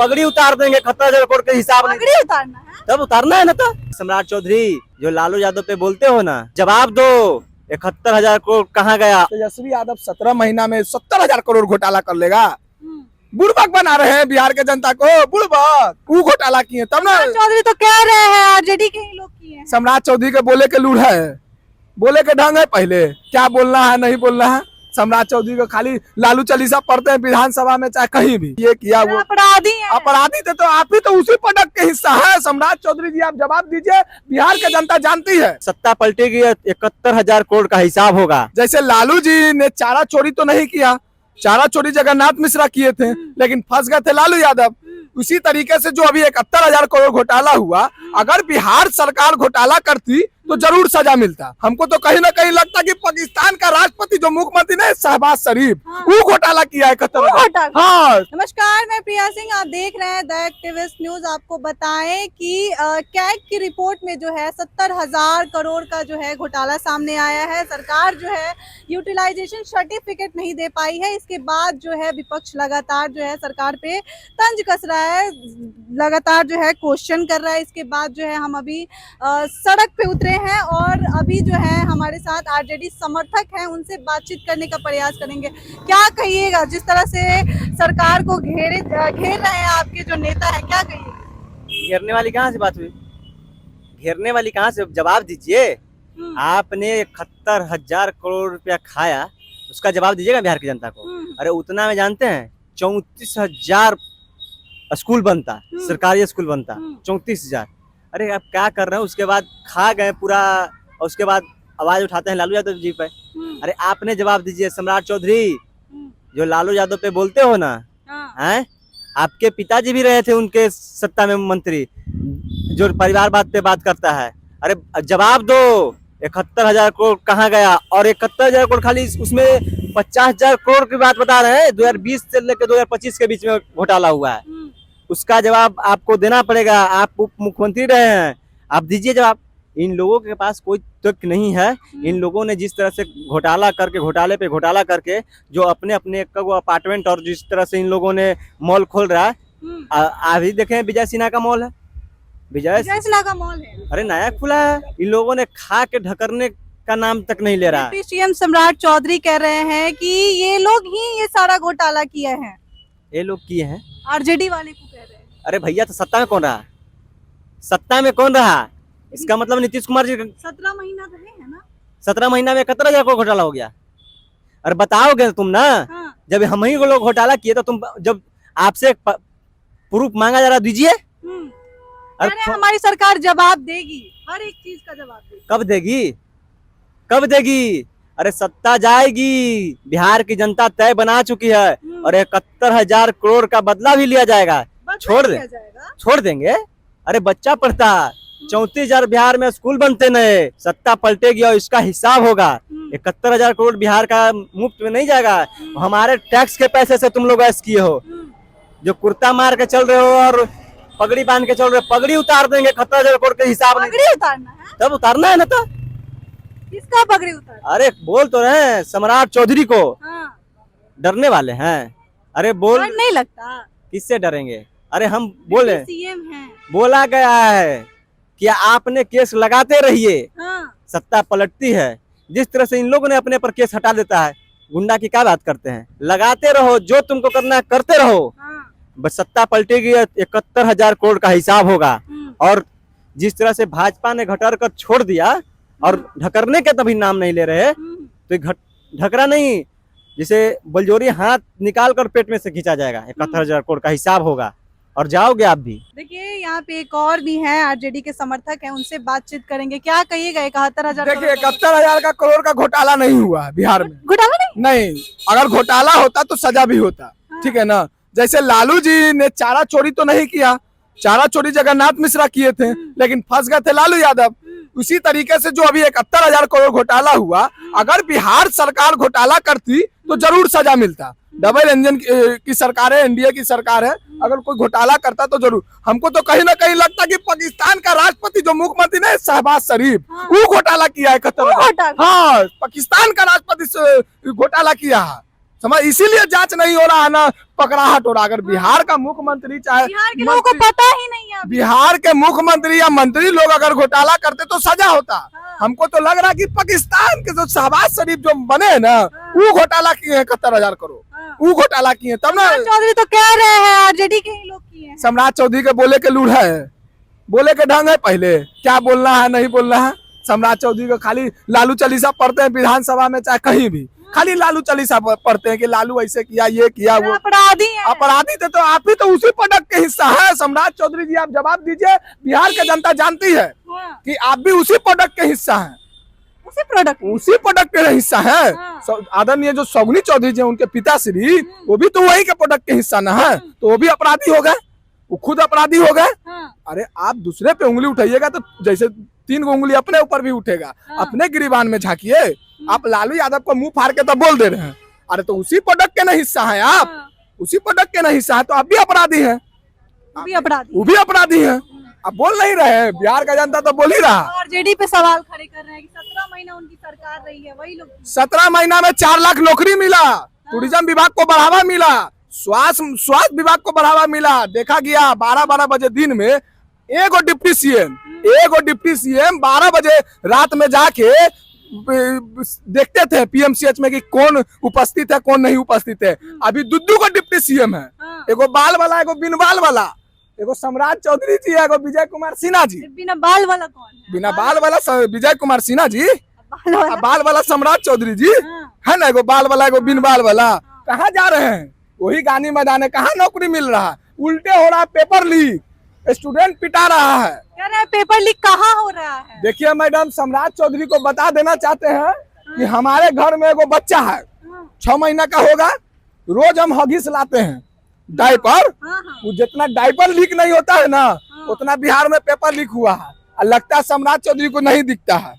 पगड़ी उतार देंगे 71,000 करोड़ के हिसाब नहीं। पगड़ी उतारना है? तब उतारना है ना। तो सम्राट चौधरी जो लालू यादव पे बोलते हो ना, जवाब दो 71,000 करोड़ कहाँ गया। तेजस्वी यादव 17 महीना में 70,000 करोड़ घोटाला कर लेगा। बुड़बक बना रहे हैं बिहार के जनता को, बुड़बक वो घोटाला किए तब ना। चौधरी तो कह रहे हैं आरजेडी के ही लोग किए हैं। सम्राट चौधरी के बोले के लूढ़ है, बोले के ढंग है, पहले क्या बोलना है नहीं बोलना है। सम्राट चौधरी को खाली लालू चालीसा पढ़ते हैं विधानसभा में चाहे कहीं भी, ये किया वो अपराधी है। अपराधी थे तो आप ही तो उसी पदक के हिस्सा है। सम्राट चौधरी जी आप जवाब दीजिए, बिहार की जनता जानती है। सत्ता पलटेगी 71,000 करोड़ का हिसाब होगा। जैसे लालू जी ने चारा चोरी तो नहीं किया, चारा चोरी जगन्नाथ मिश्रा किए थे लेकिन फंस गए थे लालू यादव। उसी तरीके से जो अभी 71,000 करोड़ घोटाला हुआ, अगर बिहार सरकार घोटाला करती तो जरूर सजा मिलता। हमको तो कहीं ना कहीं लगता कि पाकिस्तान का राष्ट्रपति जो मुख्यमंत्री ने शहबाज शरीफ, वो घोटाला किया है 71,000। हाँ। नमस्कार, मैं प्रिया सिंह, आप देख रहे हैं द एक्टिविस्ट न्यूज। आपको बताएं कि कैग की रिपोर्ट में जो है 70,000 करोड़ का जो है घोटाला सामने आया है। सरकार जो है यूटिलाइजेशन सर्टिफिकेट नहीं दे पाई है। इसके बाद जो है विपक्ष लगातार जो है सरकार पे तंज कस रहा है, लगातार जो है क्वेश्चन कर रहा है। इसके बाद जो है हम अभी सड़क पे उतरे हैं और अभी जो है हमारे साथ आरजेडी समर्थक हैं, उनसे बातचीत करने का प्रयास करेंगे। क्या कहिएगा, जिस तरह से सरकार को घेर रहे हैं आपके जो नेता है, क्या कहिएगा? घेरने वाली कहाँ से बात हुई? घेरने वाली कहाँ से? जवाब दीजिए। आपने 71,000 करोड़ रुपया खाया, उसका जवाब दीजिएगा बिहार की जनता को। अरे उतना में जानते हैं 34,000 स्कूल बनता, सरकारी स्कूल बनता 34,000। अरे आप क्या कर रहे हैं? उसके बाद खा गए पूरा और उसके बाद आवाज उठाते हैं लालू यादव जी पे। अरे आपने जवाब दीजिए। सम्राट चौधरी जो लालू यादव पे बोलते हो ना, हैं? आपके पिताजी भी रहे थे उनके सत्ता में मंत्री, जो परिवारवाद पे बात करता है। अरे जवाब दो 71,000 करोड़ कहाँ गया। और 71,000 करोड़ खाली उसमें 50,000 करोड़ की बात बता रहे हैं। 2020 से लेकर 2025 के बीच में घोटाला हुआ है, उसका जवाब आपको देना पड़ेगा। आप उप मुख्यमंत्री रहे हैं, आप दीजिए जवाब। इन लोगों के पास कोई तर्क नहीं है। इन लोगों ने जिस तरह से घोटाला करके, घोटाले पे घोटाला करके, जो अपने अपने वो अपार्टमेंट और जिस तरह से इन लोगों ने मॉल खोल रहा है, अभी देखें विजय सिन्हा का मॉल है, विजय सिन्हा का मॉल है, अरे नया खुला है। इन लोगों ने खा के ढकरने का नाम तक नहीं ले रहा। सीएम सम्राट चौधरी कह रहे हैं कि ये लोग ही ये सारा घोटाला किए हैं। ये लोग किए हैं, आरजेडी वाले को कह रहे हैं। अरे भैया तो सत्ता में कौन रहा? सत्ता में कौन रहा? इसका मतलब नीतीश कुमार जी 17 महीना रहे हैं ना। 17 महीना में 71,000 करोड़ घोटाला हो गया। अरे बताओगे तुम ना। हाँ। जब हम ही लोग घोटाला किए तो तुम, जब आपसे प्रूफ मांगा जा रहा, दीजिए। अरे हमारी सरकार जवाब देगी, हर एक चीज का जवाब देगी। कब देगी? कब देगी? अरे सत्ता जाएगी, बिहार की जनता तय बना चुकी है और 71,000 करोड़ का बदला भी लिया जाएगा। छोड़ देंगे। अरे बच्चा पढ़ता, 34,000 बिहार में स्कूल बनते नए। सत्ता पलटेगी और इसका हिसाब होगा। 71,000 करोड़ बिहार का मुफ्त में नहीं जाएगा। हमारे टैक्स के पैसे से तुम लोग ऐसे किए हो, जो कुर्ता मार के चल रहे हो और पगड़ी बांध के चल रहे हो। पगड़ी उतार देंगे 71,000 करोड़ के हिसाब नहीं। पगड़ी उतारना है? तब उतारना है ना। तो किसका पगड़ी उतारना? अरे बोल तो रहे हैं सम्राट चौधरी को। डरने वाले हैं? अरे बोल, नहीं लगता। किससे डरेंगे? अरे हम बोले, सीएम हैं। बोला गया है कि आपने केस लगाते रहिए, सत्ता पलटती है। जिस तरह से इन लोगों ने अपने पर केस हटा देता है, गुंडा की क्या बात करते हैं? लगाते रहो, जो तुमको करना है करते रहो, बस सत्ता पलटेगी 71,000 करोड़ का हिसाब होगा। और जिस तरह से भाजपा ने घटर कर छोड़ दिया और ढकरने के तभी नाम नहीं ले रहे, तो ढकरा नहीं, जिसे बलजोरी हाथ निकाल कर पेट में से खींचा जाएगा। 71,000 करोड़ का हिसाब होगा और जाओगे आप भी। देखिए यहाँ पे एक और भी है, आरजेडी के समर्थक हैं, उनसे बातचीत करेंगे। क्या कहिएगा 71,000? देखिए 71,000 का करोड़ का घोटाला नहीं हुआ बिहार में। घोटाला नहीं? अगर घोटाला होता तो सजा भी होता। ठीक है ना। जैसे लालू जी ने चारा चोरी तो नहीं किया, चारा चोरी जगन्नाथ मिश्रा किए थे लेकिन फंस गए थे लालू यादव। उसी तरीके से जो अभी 71,000 करोड़ घोटाला हुआ, अगर बिहार सरकार घोटाला करती तो जरूर सजा मिलता। डबल इंजन की सरकार है, एनडीए की सरकार है, अगर कोई घोटाला करता तो जरूर। हमको तो कहीं ना कहीं लगता कि पाकिस्तान का राष्ट्रपति जो मुख्यमंत्री ने शहबाज शरीफ, वो घोटाला किया है 71,000। हाँ, पाकिस्तान का राष्ट्रपति घोटाला किया है। समझ, इसीलिए जांच नहीं हो रहा है ना, पकड़ाहट हो रहा। अगर बिहार का मुख्यमंत्री चाहे बिहार के लोगों को पता ही नहीं है अभी। बिहार के मुख्यमंत्री या मंत्री लोग अगर घोटाला करते तो सजा होता। हमको तो लग रहा कि पाकिस्तान के जो शहबाज शरीफ जो बने हैं ना, वो घोटाला किए हैं 71,000 करोड़, वो घोटाला किए तब ना। चौधरी तो कह रहे हैं आरजेडी के ही लोग किए हैं। सम्राट चौधरी के बोले के लूढ़ा है, बोले के ढंग है, पहले क्या बोलना है नहीं बोलना है। सम्राट चौधरी को खाली लालू चालीसा पढ़ते हैं विधानसभा में, चाहे कहीं भी खाली लालू चालीसा पढ़ते हैं कि लालू ऐसे किया, ये किया, वो अपराधी है। अपराधी थे तो आप ही तो उसी प्रोडक्ट के हिस्सा है। सम्राट चौधरी जी आप जवाब दीजिए, बिहार की जनता जानती है कि आप भी उसी प्रोडक्ट के हिस्सा हैं, उसी प्रोडक्ट के हिस्सा है। आदरणीय जो सौगनी चौधरी जी उनके पिताश्री, वो भी तो वही के प्रोडक्ट के हिस्सा न है, तो वो भी अपराधी हो गए, वो खुद अपराधी हो गए। अरे आप दूसरे पे उंगली उठाइएगा तो जैसे 3 उंगली अपने ऊपर भी उठेगा। अपने गिरीबान में झांकिए। आप लालू यादव को मुंह फाड़ के तो बोल दे रहे हैं, अरे तो उसी प्रोडक्ट के ना हिस्सा है आप, उसी प्रोडक्ट के ना हिस्सा है, तो आप भी अपराधी हैं, वो भी अपराधी हैं। अब बोल नहीं रहे हैं, बिहार का जनता तो बोल ही रहा। आरजेडी पे सवाल खड़े कर रहे हैं कि 17 महीना उनकी सरकार रही है, वही लोग 17 महीना में 4 लाख नौकरी मिला, टूरिज्म विभाग को बढ़ावा मिला, स्वास्थ्य विभाग को बढ़ावा मिला। देखा गया 12-12 बजे दिन में एगो डिप्टी सीएम 12 बजे रात में जाके देखते थे पीएमसीएच में कि कौन उपस्थित है कौन नहीं उपस्थित है। अभी दुद्दू को डिप्टी सीएम है, एगो बाल वाला, एगो बिन बाल वाला, एगो सम्राट चौधरी जी है, एगो विजय कुमार सिन्हा जी। बिना बाल वाला कौन है? बिना बाल वाला विजय कुमार सिन्हा जी, बाल वाला सम्राट चौधरी जी है ना, एगो बाल वाला, एगो बिन बाल वाला। कहाँ जा रहे हैं? वही गांधी मैदान है। कहाँ नौकरी मिल रहा है? उल्टे हो रहा है, पेपर लीक, स्टूडेंट पिटा रहा है। कह रहे हैं पेपर लीक कहाँ हो रहा है? देखिए मैडम, सम्राट चौधरी को बता देना चाहते हैं कि हमारे घर में एगो बच्चा है, 6 महीना का होगा, रोज हम हगीस लाते हैं, डायपर, वो जितना डायपर लीक नहीं होता है ना, उतना बिहार में पेपर लीक हुआ है। और लगता है सम्राट चौधरी को नहीं दिखता है,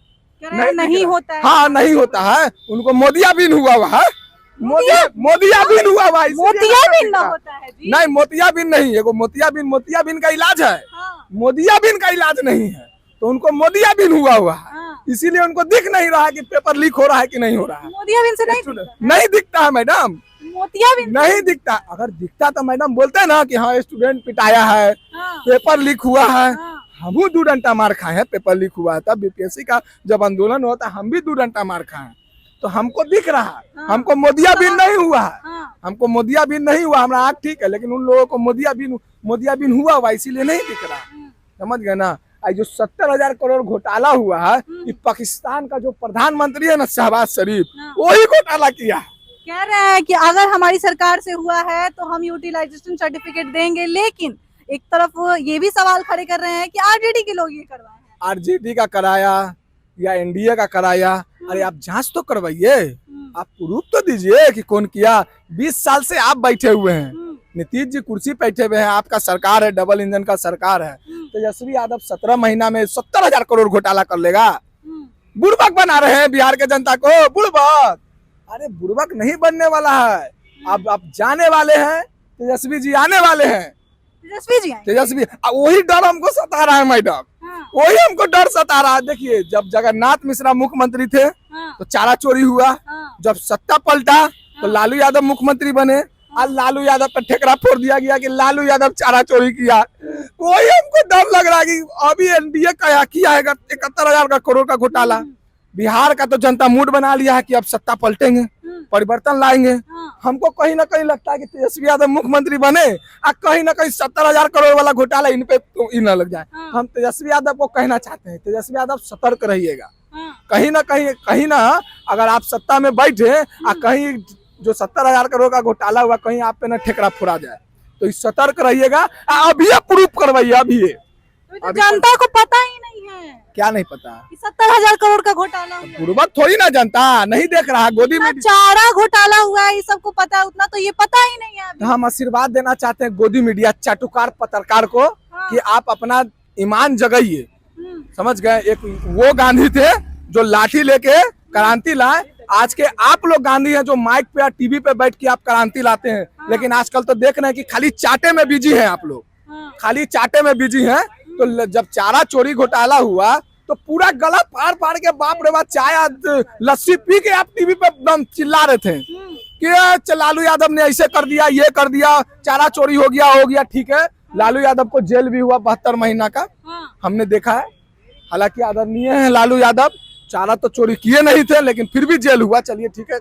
नहीं होता है। हाँ नहीं होता है, उनको मोदियाबिंद हुआ हुआ है, मोदियाबिंद हुआ हुआ है। मोतियाबिंद ना होता है जी? नहीं, मोतियाबिंद नहीं, एगो मोतियाबिंद का इलाज है, मोदियाबिंद का इलाज नहीं है, तो उनको मोदियाबिंद हुआ हुआ है, इसीलिए उनको दिख नहीं रहा है कि पेपर लीक हो रहा है कि नहीं हो रहा है। मोतियाबिंद से नहीं दिखता है मैडम, मोतियाबिंद नहीं दिखता। अगर दिखता तो मैडम बोलते हैं ना कि हाँ स्टूडेंट पिटाया है, पेपर लीक हुआ है। हम 2 डंडा मार खाए हैं, पेपर लीक हुआ है तब बीपीएससी का जब आंदोलन होता है, हम भी 2 डंडा मार खाए हैं, तो हमको दिख रहा है। हमको मोदियाबिंद नहीं हुआ है, हमको मोदियाबिंद नहीं हुआ, हमारा आँख ठीक है, लेकिन उन लोगों को मोदियाबिंद हुआ हुआ, इसीलिए नहीं दिख रहा। समझ गए ना? जो 70,000 करोड़ घोटाला हुआ है, कि पाकिस्तान का जो प्रधानमंत्री है ना शहबाज शरीफ, वही घोटाला किया है। कह रहे हैं कि अगर हमारी सरकार से हुआ है तो हम यूटिलाइजेशन सर्टिफिकेट देंगे, लेकिन एक तरफ ये भी सवाल खड़े कर रहे हैं कि आरजेडी के लोग ये करवाए हैं। आरजेडी का कराया या एनडीए का कराया, अरे आप जांच तो करवाइए, आप प्रूफ तो दीजिए कि कौन किया। 20 साल से आप बैठे हुए हैं, नीतीश जी कुर्सी बैठे हुए हैं, आपका सरकार है, डबल इंजन का सरकार है। तेजस्वी यादव 17 महीना में 70,000 करोड़ घोटाला कर लेगा। बुड़बक बना रहे हैं बिहार के जनता को, बुड़बक। अरे बुड़बक नहीं बनने वाला है, अब जाने वाले हैं, तेजस्वी जी आने वाले हैं। तेजस्वी वही डर हमको सता रहा है मैडम, वही हमको डर सता रहा है। देखिए जब जगन्नाथ मिश्रा मुख्यमंत्री थे तो चारा चोरी हुआ, जब सत्ता पलटा तो लालू यादव मुख्यमंत्री बने, और लालू यादव पर ठेकरा फोड़ दिया गया कि लालू यादव चारा चोरी किया। वही हमको डर लग रहा है कि अभी एनडीए का किया है 71,000 करोड़ का घोटाला। बिहार का तो जनता मूड बना लिया है कि अब सत्ता पलटेंगे, परिवर्तन लाएंगे। हमको कहीं ना कहीं लगता है कि तेजस्वी यादव मुख्यमंत्री बने और कहीं ना कहीं 70,000 करोड़ वाला घोटाला इन पे तो न लग जाए। हम तेजस्वी यादव को कहना चाहते हैं, तेजस्वी यादव सतर्क रहिएगा। कहीं ना अगर आप सत्ता में बैठे और कहीं जो 70,000 करोड़ का घोटाला हुआ कहीं आप पे ना ठेकरा फोड़ा जाए, तो इस सतर्क रहिएगा। अभी प्रूफ करवाइए, अभी जनता को पता ही नहीं है। क्या नहीं पता? 70,000 करोड़ का घोटाला हुआ। पूर्वक थोड़ी ना जनता नहीं देख रहा, गोदी में चारा घोटाला हुआ है, ये सबको पता है, उतना तो ये पता ही नहीं है। तो हम आशीर्वाद देना चाहते हैं गोदी मीडिया चाटुकार पत्रकार को कि आप अपना ईमान जगाइए। समझ गए? एक वो गांधी थे जो लाठी लेके क्रांति लाए, आज के आप लोग गांधी हैं जो माइक पे या टीवी पे बैठ के आप क्रांति लाते हैं। लेकिन आजकल तो देख रहे हैं कि खाली चाटे में बिजी हैं आप लोग, खाली चाटे में बिजी हैं। तो जब चारा चोरी घोटाला हुआ तो पूरा गला फाड़ फाड़ के बाप रे बाप चाय लस्सी पी के आप टीवी पे एकदम चिल्ला रहे थे कि लालू यादव ने ऐसे कर दिया, ये कर दिया, चारा चोरी हो गया, ठीक है। लालू यादव को जेल भी हुआ 72 महीना का, हमने देखा है। हालांकि आदरणीय है लालू यादव, चारा तो चोरी किए नहीं थे लेकिन फिर भी जेल हुआ, चलिए ठीक है।